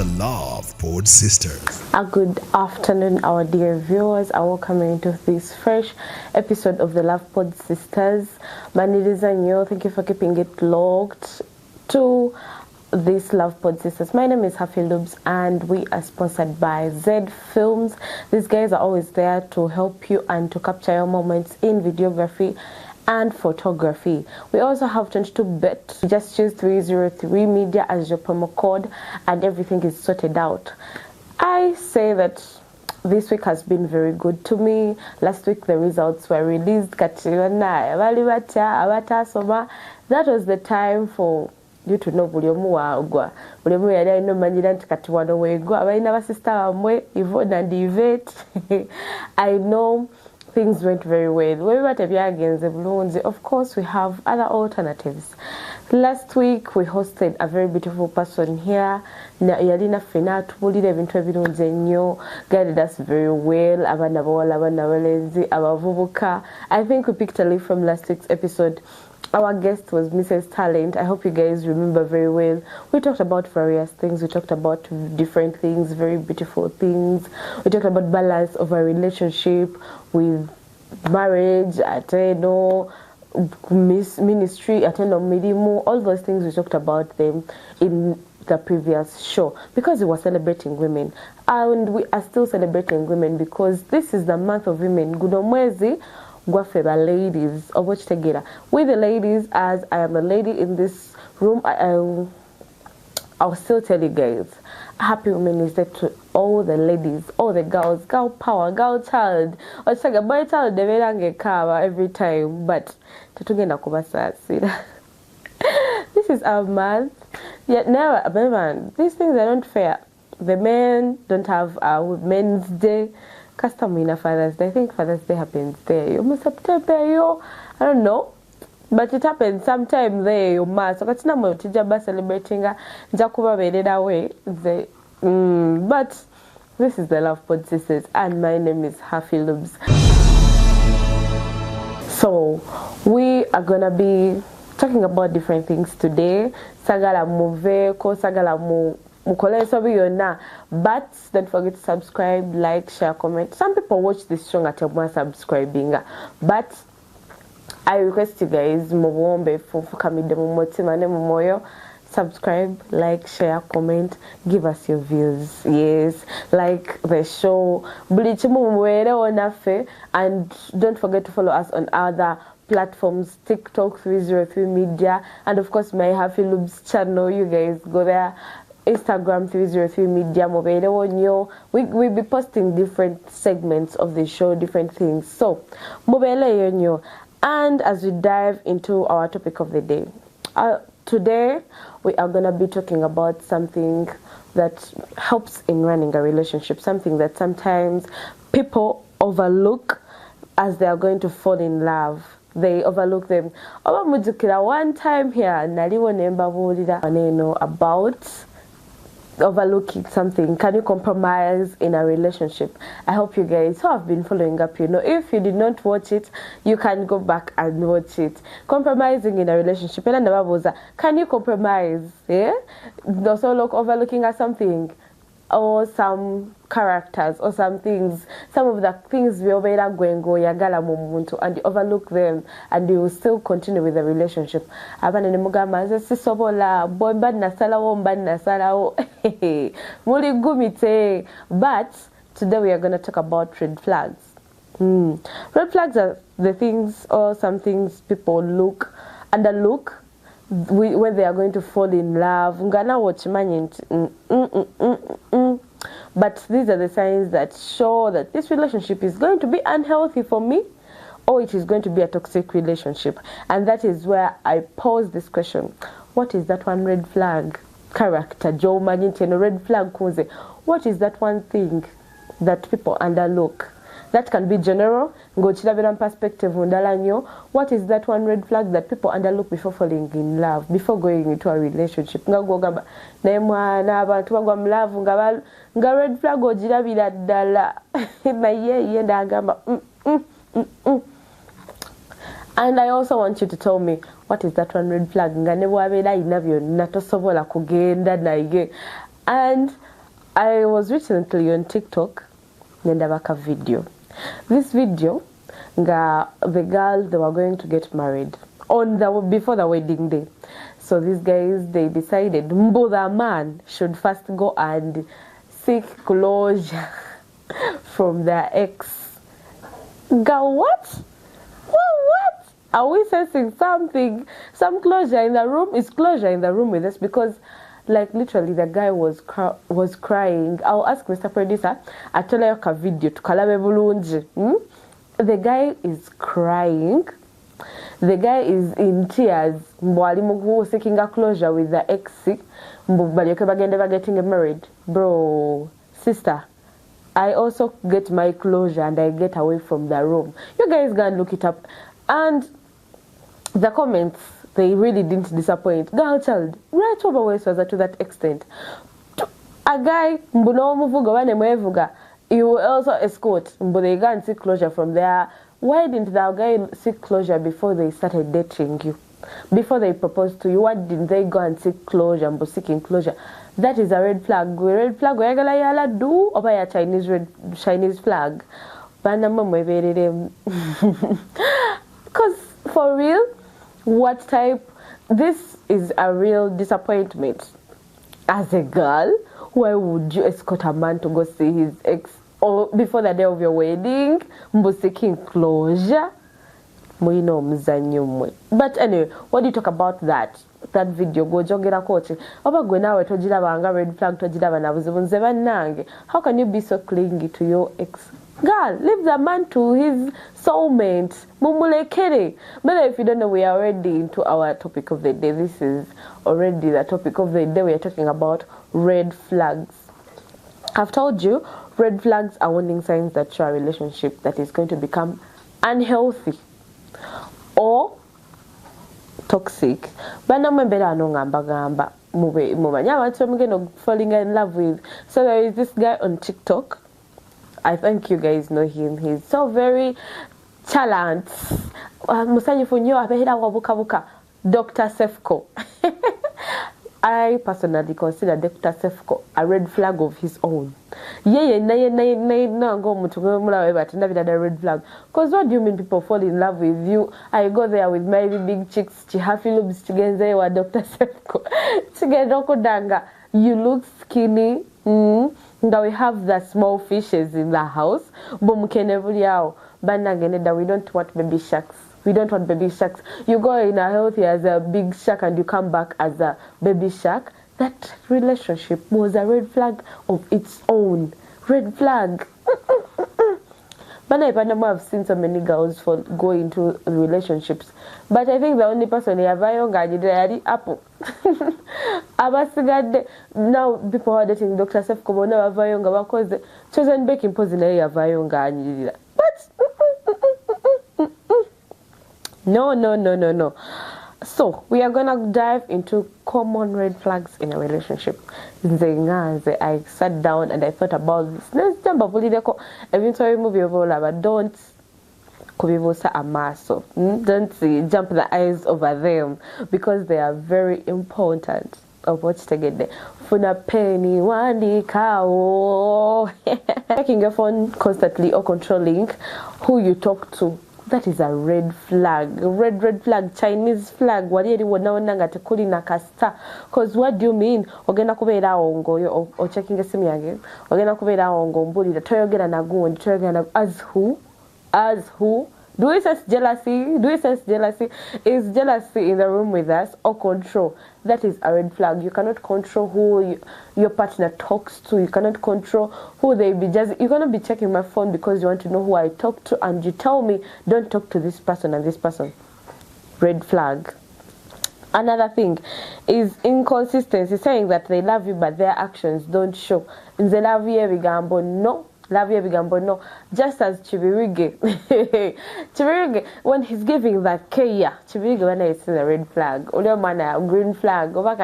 the Love Pod Sistas. A good afternoon, our dear viewers. I welcome you into this fresh episode of the Love Pod Sistas. My name is Anyo. Thank you for keeping it logged to this Love Pod Sistas. My name is Haffie Lubs and we are sponsored by Z Films. These guys are always there to help you and to capture your moments in videography and photography. We also have 22bet. Just choose 303 media as your promo code and everything is sorted out. I say that this week has been very good to me. Last week the results were released. That was the time for you to know buliomu wagwa. Buliomu yali no manyira nti kati wano wegwa. Abalina basista bamwe Yvonne and Yvette. I know things went very well. Of course, we have other alternatives. Last week, we hosted a very beautiful person here. Yalina Fena tubulira ebintu ebirungi ennyo, guided us very well. Abaana bawala, abaana balenzi, abavubuka. I think we picked a leaf from last week's episode. Our guest was Mrs. Talent. I hope you guys remember very well. We talked about various things. We talked about different things, very beautiful things. We talked about balance of a relationship with marriage, ministry, milimu, all those things. We talked about them in the previous show because we were celebrating women. And we are still celebrating women because this is the month of women. Gunomwezi Gwafeba ladies, with the ladies, as I am a lady in this room, I'll still tell you guys, Happy Women's Day to all the ladies, all the girls, girl power, girl child, or say boy child, they don't cover every time, but this is our month. Yet never, man, these things are not fair. The men don't have a Men's Day. Custom in a Father's Day. I think Father's Day happens there. You must September, I don't know. But it happens sometime there, you must. So that's not more celebrating Jacoba made that way. But this is the Love Pod Sistas, and my name is Haffie Lubs. So we are gonna be talking about different things today. Sagala move, ko sagala mu. But don't forget to subscribe, like, share, comment. Some people watch this show at more subscribing, but I request you guys subscribe, like, share, comment, give us your views. Yes, like the show, and don't forget to follow us on other platforms, TikTok 303 Media, and of course my Haffie Lubs channel. You guys go there. Instagram 303 Media mobile. We'll be posting different segments of the show, different things. So mobile. And as we dive into our topic of the day, today we are gonna be talking about something that helps in running a relationship, something that sometimes people overlook as they are going to fall in love. They overlook them. One time here, about overlooking something. Can you compromise in a relationship? I hope you guys who have been following up, if you did not watch it, you can go back and watch it. Compromising in a relationship. Can you compromise? Yeah? Also overlooking at something or some characters or some things, some of the things we and you overlook them and you will still continue with the relationship. But today we are going to talk about red flags. Red flags are the things or some things people underlook when they are going to fall in love. But these are the signs that show that this relationship is going to be unhealthy for me, or it is going to be a toxic relationship. And that is where I pose this question. What is that one red flag? Character, Joe Manintino, red flag. What is that one thing that people underlook? That can be general. Perspective. What is that one red flag that people underlook before falling in love, before going into a relationship? Red flag. And I also want you to tell me, what is that one red flag? And I was recently on TikTok nendabaka video. This video the girl, they were going to get married before the wedding day. So these guys, they decided the man should first go and seek closure from their ex. Girl, what? What? Are we sensing something? Some closure in the room? Is closure in the room with us? Because like literally the guy was crying. I'll ask Mr. Producer, I tell you a video to kalabe bulungi. The guy is crying. The guy is in tears. Mwalimu seeking a closure with the ex. Getting married. Bro, sister, I also get my closure and I get away from the room. You guys go and look it up. And the comments, they really didn't disappoint. Girl child, right over West was to that extent. A guy, you will also escort, but they go and seek closure from there. Why didn't the guy seek closure before they started dating you? Before they proposed to you, why didn't they go and seek closure and seeking closure? That is a red flag. Red flag, do or by a Chinese flag. Because for real, what type? This is a real disappointment. As a girl, why would you escort a man to go see his ex or before the day of your wedding? Seeking closure. But anyway, what do you talk about that video? Go jogera coaching. Red flag. How can you be so clingy to your ex? Girl, leave the man to his soulmate. But if you don't know, we are already into our topic of the day. This is already the topic of the day. We are talking about red flags. I've told you, red flags are warning signs that show a relationship that is going to become unhealthy or toxic. Falling in love with. So there is this guy on TikTok. I think you guys know him. He's so very chalant. Dr. Sefco. I personally consider Dr. Sefco a red flag of his own. Red flag. Because what do you mean people fall in love with you? I go there with my big chicks, Haffie Lubs, Dr. Sefco. You look skinny. Now we have the small fishes in the house. We don't want baby sharks. We don't want baby sharks. You go in a healthy as a big shark and you come back as a baby shark. That relationship was a red flag of its own. Red flag. But I've seen so many girls go into relationships. But I think the only person who have apple. Now people are dating Dr. Sefco because chosen baking pose But no. So we are gonna dive into common red flags in a relationship. I sat down and I thought about this. Let's jump up eventually movie over, don't don't jump the eyes over them because they are very important. Of what to get there. Funa penny wandi kao. Checking your phone constantly or controlling who you talk to. That is a red flag. Red flag. Chinese flag. Because what do you mean? Ogenda kubeera ongo or checking a simi yange. Ogenda kubeera ongo mbuli. Toyogera nagundi. As who? Do we sense jealousy? Is jealousy in the room with us or control? That is a red flag. You cannot control who your partner talks to. You cannot control who they be. Just you're gonna be checking my phone because you want to know who I talk to, and you tell me don't talk to this person and this person. Red flag. Another thing is inconsistency, saying that they love you but their actions don't show. In the love you, no. love ebigambo no, just as Chibirige. Chibirige, when he's giving that care, Chibirige when I see the red flag, Olio mana green flag, over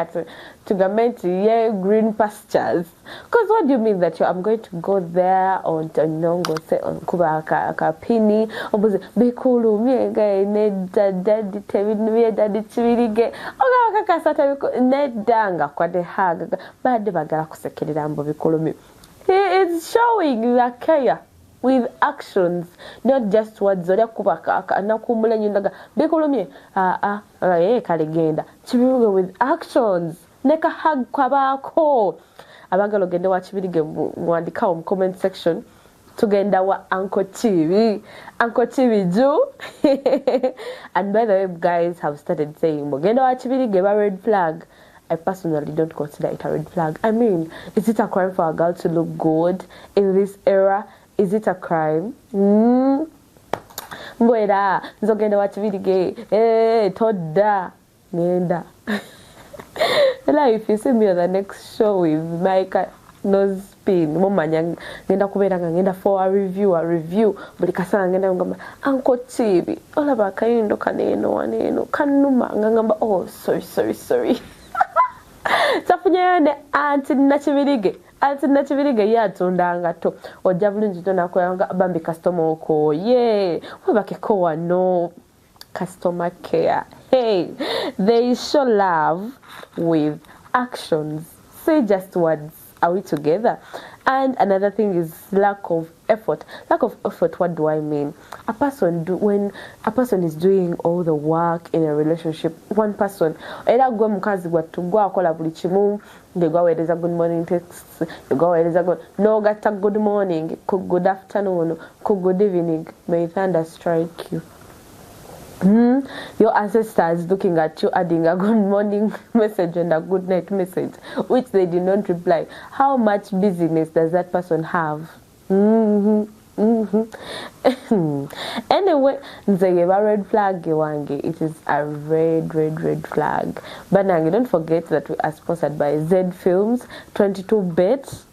to Gamenti, yeah, green pastures. Because what do you mean that I'm going to go there on Nongo, say on Kubaka, Kapini, or was it Bekulu, me again, Ned Daddy, Tevin, Daddy Chibirige, Oga Kakasata, Ned Danga, Quade Hag, Bad de Bagalakusekid, Bikulu. He is showing the care with actions, not just words. Zodia kubaka na kumula nyindaga bekolomye kaligenda chibiruge with actions. Neka hug kwabako abagalo gende wa chibirige mwandika mu comment section tugenda wa Uncle Chibi Ju. And by the way, guys have started saying mugenda wa chibirige ba red flag. I personally don't consider it a red flag. I mean, is it a crime for a girl to look good in this era? Is it a crime? Mweda, nzogenda wachibirige, toda, ngenda. If you see me on the next show with Micah nose spin, ngenda kubera ngenda for a review, buli kasanga ngenda ngamba Uncle Chibi, olaba kayindo kaneno waneno, kanuma ngamba oh sorry. Tafunyane anti nachibirige yatundanga to ojja bulungi to nakoyanga bambi customer oko ye webakeko wano customer care. Hey, they show love with actions. Say just words. Are we together? And another thing is lack of effort. Lack of effort, what do I mean? When a person is doing all the work in a relationship, one person, either go mukazi gwatugwa akola buli kimu, they go away, a good morning text, they go away, no gata good morning, good afternoon, good evening, may thunder strike you. Your ancestors looking at you adding a good morning message and a good night message, which they did not reply. How much busyness does that person have? Anyway, nzegeba red flag wange. It is a red flag. But now don't forget that we are sponsored by Z Films, 22 bets.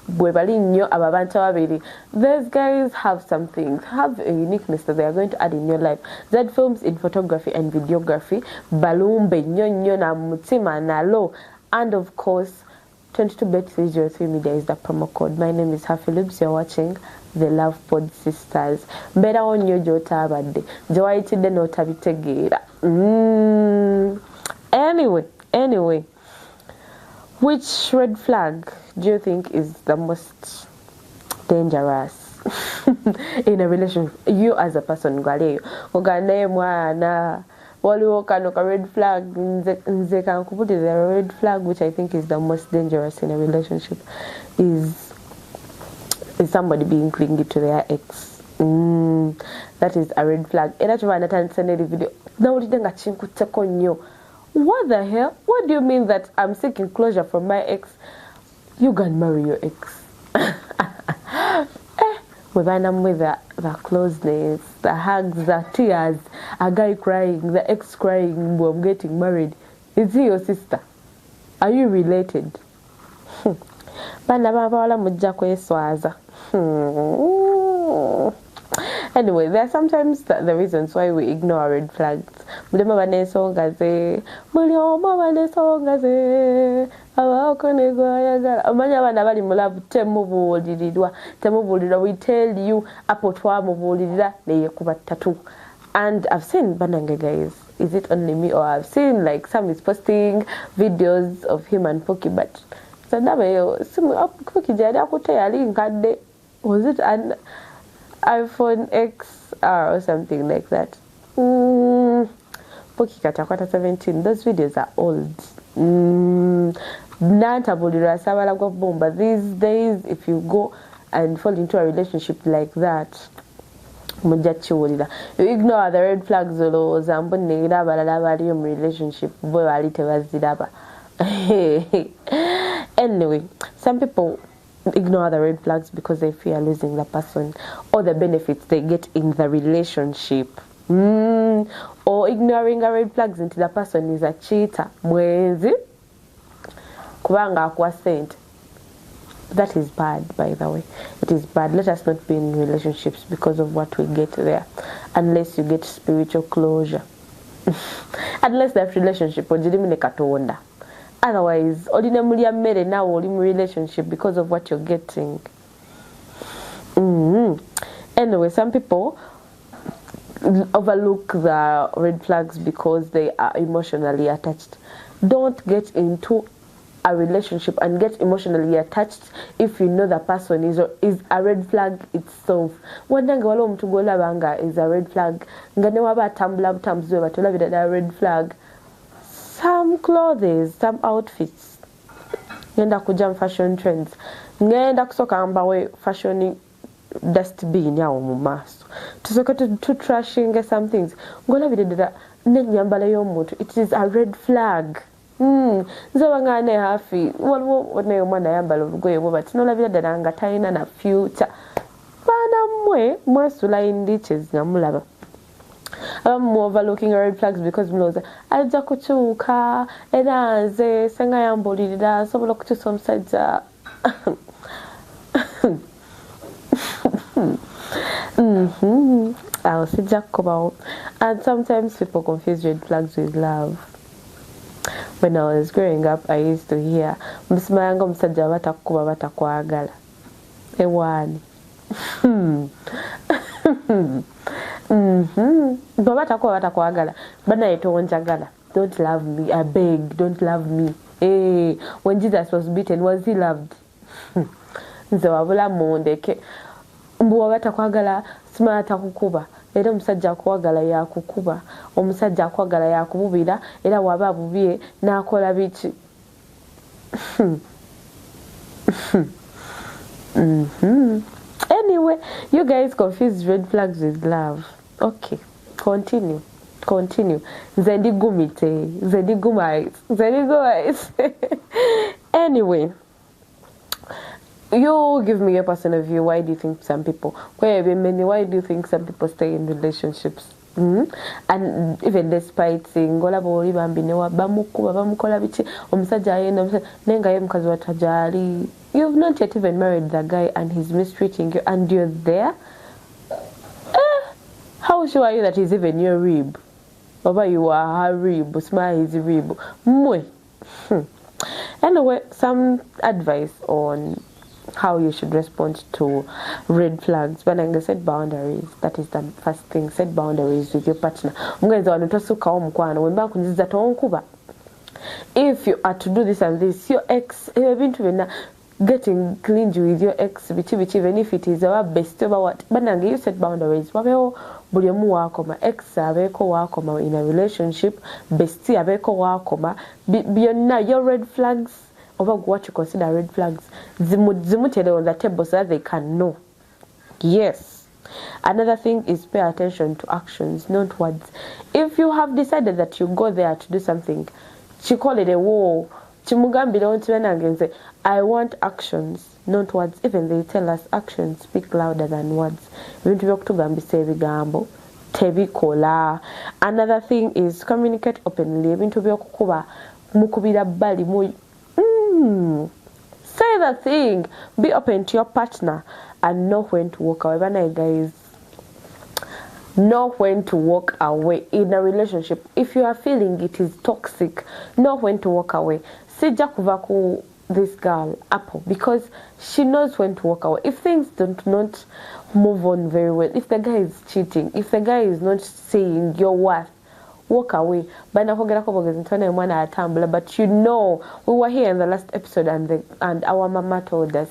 Those guys have something, have a uniqueness that they are going to add in your life. Z Films in photography and videography, Balumbe, Nyonyo na Mutima na Lo, and of course 22bet303 media is the promo code. My name is Haffie Lubs. You're watching the Love Pod Sisters. Better on your jota bade. Joaiti de no tabitegira. Anyway. Which red flag do you think is the most dangerous in a relationship? You as a person, Ogane mwana waliwo kano ka red flag nze kan kuputi the red flag which I think is the most dangerous in a relationship is somebody being clingy to their ex. That is a red flag. Era chuvana tansene video. Na ulitenga chinkuteko nyo. What the hell? What do you mean that I'm seeking closure from my ex? You can marry your ex. With the closeness, the hugs, the tears, a guy crying, the ex crying, I'm getting married. Is he your sister? Are you related? Anyway, there are sometimes the reasons why we ignore red flags. We tell you and I've seen Bananga guys. Is it only me, or I've seen like some is posting videos of him and Poki, but was it an iPhone XR or something like that? Poki Katakwata 17. Those videos are old. But these days, if you go and fall into a relationship like that, you ignore the red flags. Relationship. Anyway, some people ignore the red flags because they fear losing the person or the benefits they get in the relationship. Or ignoring the red flags into the person is a cheater. Mwezi kubanga akwasente That is bad, by the way. It is bad. Let us not be in relationships because of what we get there, unless you get spiritual closure. Unless that relationship ojirimine katonda. Otherwise, olina mulya mmere now oli mu relationship because of what you're getting. Anyway, some people overlook the red flags because they are emotionally attached. Don't get into a relationship and get emotionally attached if you know the person is a red flag itself. Wandanga wala omuntu gwolabanga is a red flag. Nga ne waba atambula butambuzi we batolabira ddala red flag. Some clothes, some outfits. Ngenda kujja mu fashion trends. Ngenda kusooka mbawe fashion dustbin yawo mu maaso. Tusooke to trashing some things. Ngolabira ddala n'ennyambala y'omuntu. It is a red flag. Nzoba nga ne Haffie waliwo ne omwana ayambala olugoye bwe bati nolabira ddala nga talina na future. Baana mmwe mwesula indiches nga mulaba. Abamu overlooking red flags because mulowooza ajja kukyuka era nze senga yambulirira asobola okukyusa omusajja. Awo sijja kukobawo. And sometimes people confuse red flags with love. When I was growing up, I used to hear msimayanga omusajja batakuba batakwagala. Ewaani. Bwe batakuba batakwagala banaye tonjagala. Don't love me. I beg, don't love me. Hey, when Jesus was beaten, was he loved? Nze wabula mundeke. Mbuwa batakwagala simala takukuba. Era omusajja akwagala yakukuba, omusajja akwagala yakububira, era waba abubye n'akola biki. Anyway, you guys confuse red flags with love. Okay, continue. Nze ndigumais. Anyway, you give me your personal view. Why do you think some people? Why do you think some people stay in relationships? And even despite saying ngola boli bambinewa bamukuba bamukola bichi omusajja ayenda nenga ye mukazi watajali. You've not yet even married the guy and he's mistreating you and you're there. How sure are you that he's even your rib? Baba, you are her rib. Smile his rib. Mwe. Anyway, some advice on how you should respond to red flags. But like I said, boundaries. That is the first thing. Set boundaries with your partner. If you are to do this and this, your ex, you have been to getting clingy with your ex, even if it is our best over what. But now you set boundaries. Buli omu wakoma ex abeko wakoma in a relationship, bestie abeko wakoma. Byonna your red flags. Over what you consider red flags, zimutele on the table so that they can know. Yes. Another thing is pay attention to actions, not words. If you have decided that you go there to do something, she call it a war. I want actions, not words. Even they tell us actions speak louder than words. Another thing is communicate openly. Say the thing. Be open to your partner and know when to walk away. But guys, know when to walk away in a relationship. If you are feeling it is toxic, know when to walk away. Sija kuvaku this girl Apple because she knows when to walk away. If things don't not move on very well, if the guy is cheating, if the guy is not saying your worth, walk away. But you know, we were here in the last episode and our mama told us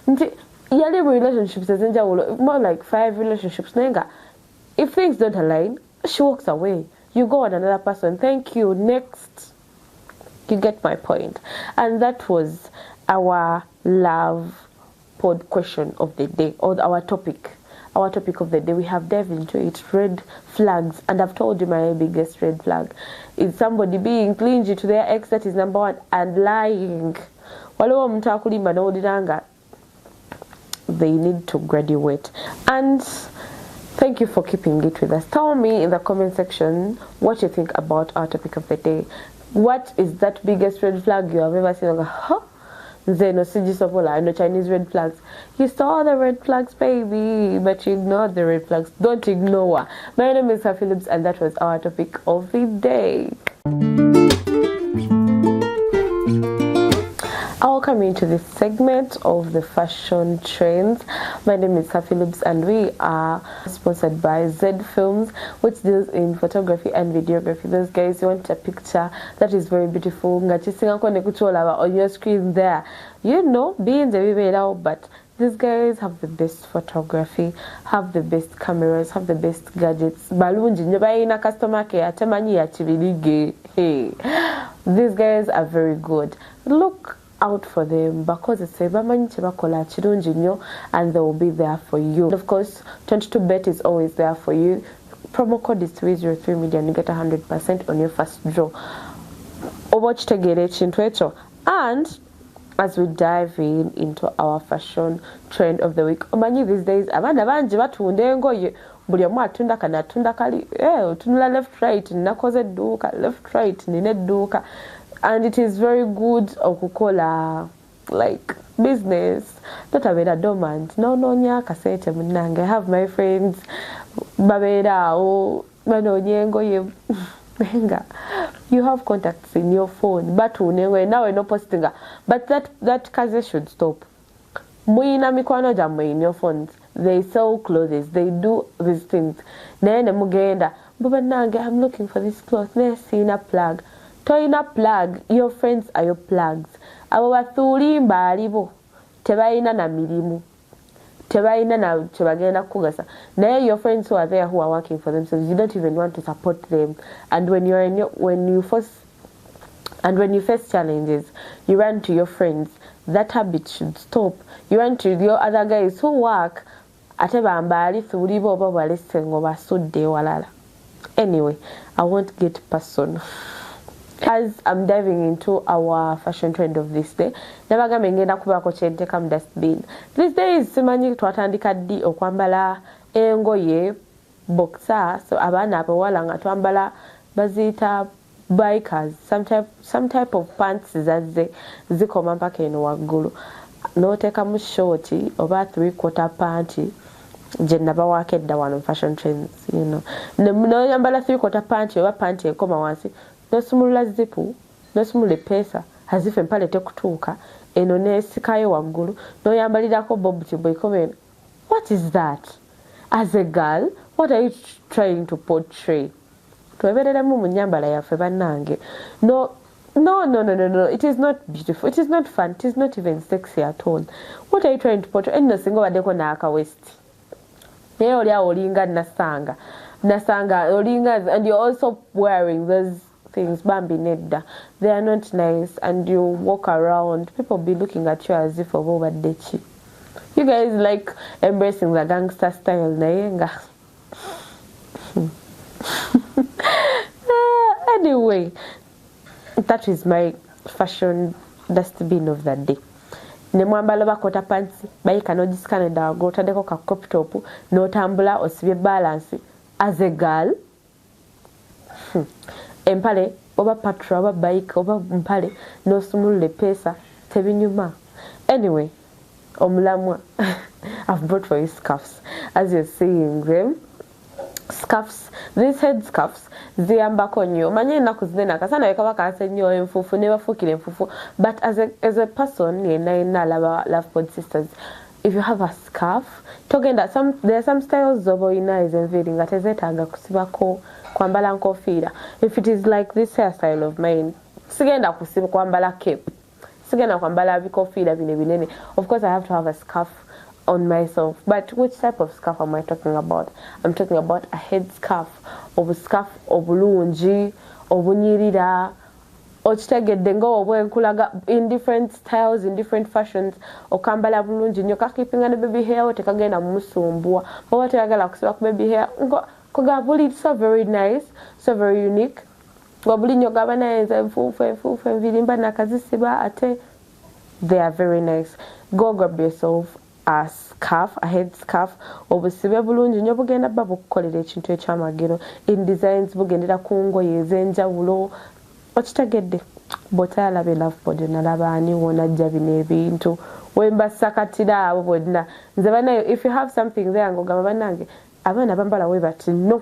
yearly relationships is more like 5 relationships. If things don't align, she walks away. You go on another person. Thank you. Next. You get my point. And that was our love pod question of the day, or our topic. Our topic of the day, we have delved into it, red flags. And I've told you my biggest red flag is somebody being clingy to their ex, that is number 1, and lying. They need to graduate. And thank you for keeping it with us. Tell me in the comment section what you think about our topic of the day. What is that biggest red flag you have ever seen? nze no sigisobola, no Chinese red flags. You saw the red flags, baby, but you ignored the red flags. Don't ignore. My name is Haffie Lubs, and that was our topic of the day. I welcome you to this segment of the fashion trends. My name is Haffie Lubs, and we are sponsored by Z Films, which deals in photography and videography. Those guys want a picture that is very beautiful. On your screen there, you know, being the way out, but these guys have the best photography, have the best cameras, have the best gadgets. Balunji nyobaina customer care temanyi ya chibilige. Hey, these guys are very good. Look out for them because it's a bamanyi chebakola chirungi nnyo, and they will be there for you. And of course, 22bet is always there for you. Promo code is 303media and you get 100% on your first draw. Obochitegere ekintu ekyo. And as we dive into our fashion trend of the week, omanyi these days abaana bangi batunda engoye, buli omu atunda kana atunda kali, otunula left right, nakoze edduuka, left right nina edduuka. And it is very good okukola like business, not a dormant. No nyakasete munange. I have my friends babera o manonyengo ye benga. You have contacts in your phone, but unewe nawe no posting. But that kaze should stop. Muina mikwano jamwe in your phones. They sell clothes, they do these things. Nene mugenda, baba nange, I'm looking for this cloth. Nesina plug. Toina plug, your friends are your plugs. Abo bathuli mbalibo tebayina na milimu, tebayina na chebagenda kugasa. Now your friends who are there who are working for themselves, you don't even want to support them. And when you face challenges, you run to your friends. That habit should stop. You run to your other guys who work ateba mbali thuli bo balese ngo basudde walala. Anyway, I won't get personal. As I'm diving into our fashion trend of this day, never ngenda kubako chente kam dustbin. These days simanyi twatandika ddi okwambala engoye boxer, so abaana abawala nga twambala bazita bikers, some type of pants zazze zikoma mpaka eno waggulu, n'oteekamu shorti oba 3/4 panty je nabawakedda wano fashion trends, you know, noyambala 3/4 panty oba panty ekoma wansi, nosumulula zipu, nosumula pesa hazife mpale tekutuuka, eno nesikayo waggulu, noyambalirako bobuti boykomena. What is that? As a girl, what are you trying to portray? Twebereremu mu nyambala yaffe bannange. No, it is not beautiful, it is not fun, it is not even sexy at all. What are you trying to portray? Eno singa obaddeko n'aka west, naye oli awo olinga nasanga olinga, and you're also wearing those things bambi nedda, they are not nice, and you walk around, people be looking at you as if oba obadde. You guys like embracing the gangster style naye nga anyway, that is my fashion dustbin of the day. Nemwambala bakota pants bayika nogisikana da gotadeko ka crop top n'otambula osibye balance as a girl. Empale oba patra oba bike oba mpale nosumulule pesa tebinyuma. Anyway, omulamwa I've brought for you scarves. As you're seeing them, scarves, these head scarves ziyambako nnyo. Manye ennaku zino akasana wekaba kanse nnyo enfufu ne bafukira enfufu, but as a person yenna alaba Love Pod Sistas, if you have a scarf togenda, there are some styles zoba oyina ezenviiri nga tezeetaaga kusibako kwambala nkofiira. If it is like this hairstyle of mine, sigenda kusiba kwambala cape, sigenda kwambala bikofiira bine binene. Of course I have to have a scarf on myself, but which type of scarf am I talking about? I'm talking about a head scarf, scarf obulungi obunyirira okitegedde nga obwenkulaga in different styles, in different fashions, okambala bulungi nnyo kakipinga ne baby hair otekagenda mumusumbuwa oba toyagala kusiba ku baby hair koga buli so very nice, so very unique. Wabuli nnyo gaba nayenza enfuufu envirimba nakazisiba ate they are very nice. Go grab yourself a scarf, a head scarf, obusibe bulungi nnyo bugenda bba bukukolera ekintu ekyamagero in designs bugendera ku ngoye ez'enjawulo. okitegedde bw'otayalabe Love Pod nalaba ani wonajja bino ebintu wembasakatira abo bonna nze banayo if you have something there ngogamba bannange abaana bambala we bati no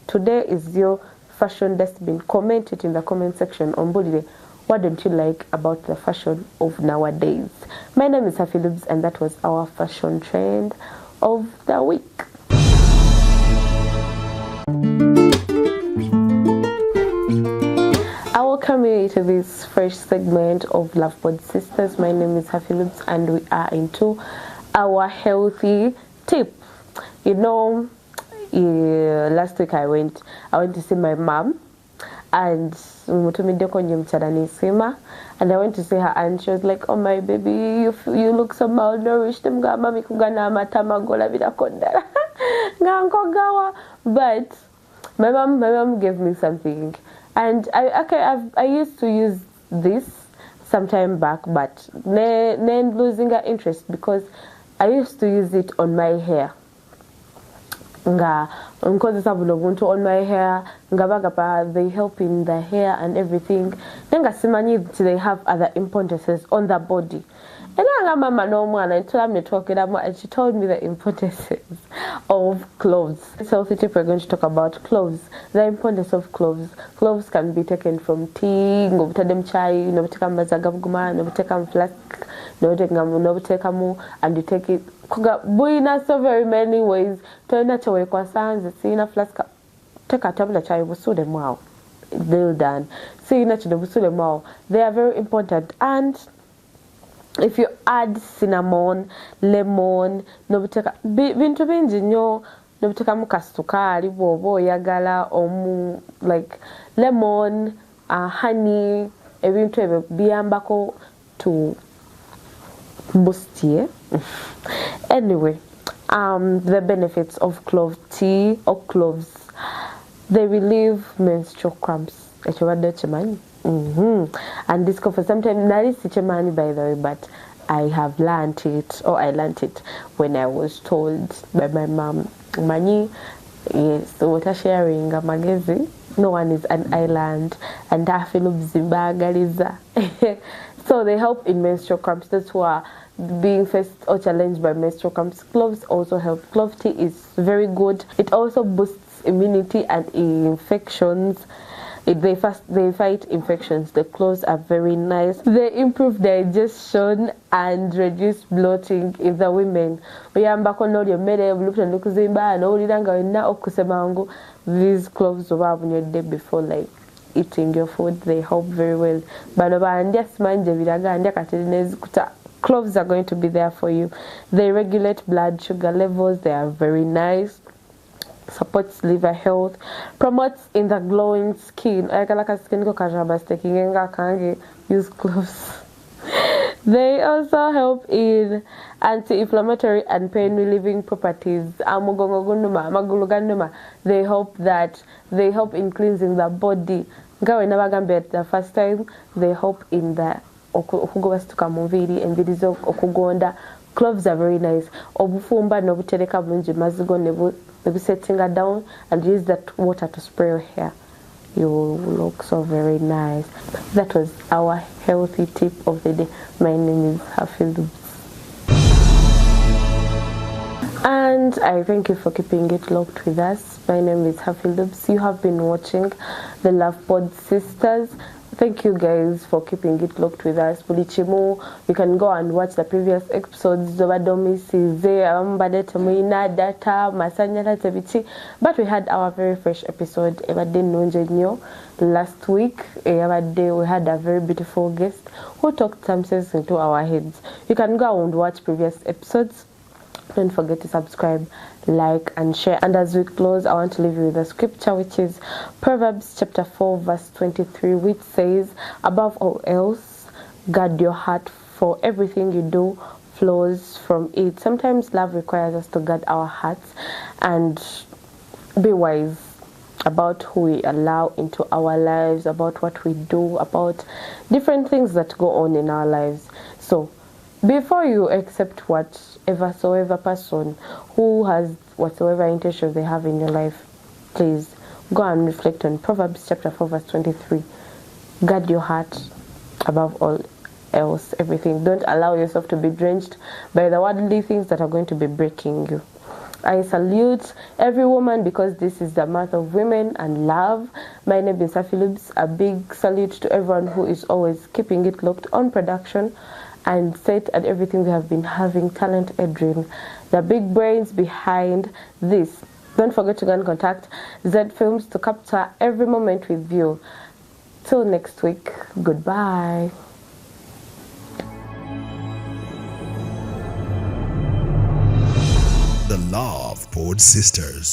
today is your fashion dustbin. Comment it in the comment section on Bulile. What don't you like about the fashion of nowadays? My name is Haffie Lubs and that was our fashion trend of the week. I welcome you to this fresh segment of Love Pod Sistas. My name is Haffie Lubs and we are into our healthy tip. You know, last week I went to see my mom and I went to see her and she was like, oh my baby, you look so malnourished. But my mom gave me something and I used to use this some time back, but then losing her interest because I used to use it on my hair. On my hair, they help in the hair and everything. They have other importances on the body. And she told me the importances of cloves. So today we're going to talk about cloves. The importance of cloves. Cloves can be taken from tea, and you take it buina so very many ways. Take a tablet chai busule mwao. Well done. See busule mwao. They are very important. And if you add cinnamon, lemon, nobuteka bintu bingi nnyo nobuteka mu kasukali bwoba oyagala omu like lemon, honey, ebintu ebyo biyambako to boost ye. Anyway, the benefits of clove tea or cloves. They relieve menstrual cramps. And discomfort. Sometimes that is chemani by the way, but I have learned it, or I learned it when I was told by my mom. Mani, yes, so what sharing a magazine. No one is an island, and Haffie Lubs Zimbagaliza. So they help in menstrual cramps. That's why being faced or challenged by menstrual cramps, cloves also help. Clove tea is very good. It also boosts immunity and infections. They fight infections. The cloves are very nice. They improve digestion and reduce bloating in the women. These cloves before like eating your food. They help very well. Cloves are going to be there for you. They regulate blood sugar levels. They are very nice. Supports liver health, promotes in the glowing skin. Use cloves. They also help in anti-inflammatory and pain relieving properties. They help in cleansing the body. The first time they help in the cloves are very nice. Maybe setting her down and use that water to spray your hair. You will look so very nice. That was our healthy tip of the day. My name is Haffie Lubs. And I thank you for keeping it locked with us. My name is Haffie Lubs. You have been watching the Love Pod Sistas. Thank you guys for keeping it locked with us. You can go and watch the previous episodes. But we had our very fresh episode last week. We had a very beautiful guest who talked some sense into our heads. You can go and watch previous episodes. Don't forget to subscribe, like and share. And as we close, I want to leave you with a scripture, which is Proverbs chapter 4 verse 23, which says, above all else, guard your heart, for everything you do flows from it. Sometimes love requires us to guard our hearts and be wise about who we allow into our lives, about what we do, about different things that go on in our lives. So before you accept whatever person who has whatsoever intentions they have in your life, please go and reflect on Proverbs chapter 4 verse 23. Guard your heart above all else, everything. Don't allow yourself to be drenched by the worldly things that are going to be breaking you. I salute every woman because this is the month of women and love. My name is Haffie Lubs. A big salute to everyone who is always keeping it locked on production and set at everything we have been having. Talent Adrian, the big brains behind this. Don't forget to go and contact Z Films to capture every moment with you. Till next week, goodbye. The Love Pod Sistas.